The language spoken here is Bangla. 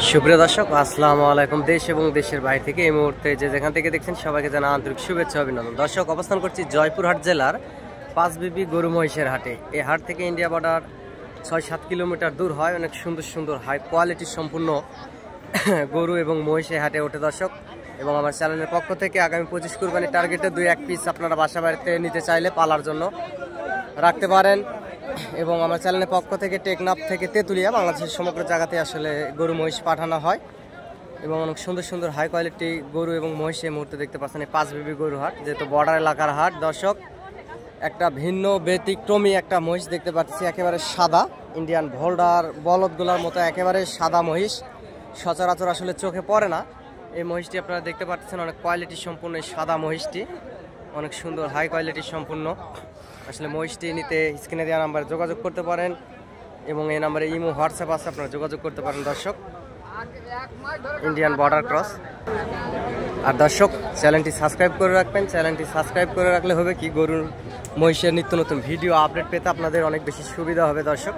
সুপ্রিয় দর্শক, আসসালামু আলাইকুম। দেশ এবং দেশের বাইরে থেকে এই মুহূর্তে যে যেখান থেকে দেখছেন সবাইকে জানা আন্তরিক শুভেচ্ছা অভিনন্দন। দর্শক, অবস্থান করছি জয়পুরহাট জেলার পাঁচবিবি গরু মহিষের হাটে। এই হাট থেকে ইন্ডিয়া বর্ডার ৬-৭ কিলোমিটার দূর হয়। অনেক সুন্দর সুন্দর হাই কোয়ালিটি সম্পূর্ণ গরু এবং মহিষের হাটে ওঠে দর্শক। এবং আমার চ্যানেলের পক্ষ থেকে আগামী 25 কুরবানির টার্গেটে 2-1 পিস আপনারা বাসা বাড়িতে নিতে চাইলে পালার জন্য রাখতে পারেন। এবং আমার চ্যানেলের পক্ষ থেকে টেকনাফ থেকে তেঁতুলিয়া বাংলাদেশের সমগ্র জায়গাতে আসলে গরু মহিষ পাঠানো হয়। এবং অনেক সুন্দর সুন্দর হাই কোয়ালিটি গরু এবং মহিষ এই মুহূর্তে দেখতে পাচ্ছেন এই পাঁচবিবি গরু হাট, যেহেতু বর্ডার এলাকার হাট। দর্শক, একটা ভিন্ন ব্যতিক্রমী একটা মহিষ দেখতে পাচ্ছি, একেবারে সাদা ইন্ডিয়ান ভোল্ডার বলদগুলার মতো একেবারে সাদা মহিষ, সচরাচর আসলে চোখে পড়ে না। এই মহিষটি আপনারা দেখতে পাচ্ছেন অনেক কোয়ালিটি সম্পূর্ণ। এই সাদা মহিষটি অনেক সুন্দর হাই কোয়ালিটি সম্পূর্ণ। আসলে মহিষটি নিতে স্ক্রিনে দেওয়া নাম্বারে যোগাযোগ করতে পারেন এবং এই নাম্বারে ইমো হোয়াটসঅ্যাপ আছে, আপনারা যোগাযোগ করতে পারেন। দর্শক, ইন্ডিয়ান বর্ডার ক্রস। আর দর্শক, চ্যানেলটি সাবস্ক্রাইব করে রাখবেন। চ্যানেলটি সাবস্ক্রাইব করে রাখলে হবে কি, গরুর মহিষের নিত্য নতুন ভিডিও আপডেট পেতে আপনাদের অনেক বেশি সুবিধা হবে দর্শক।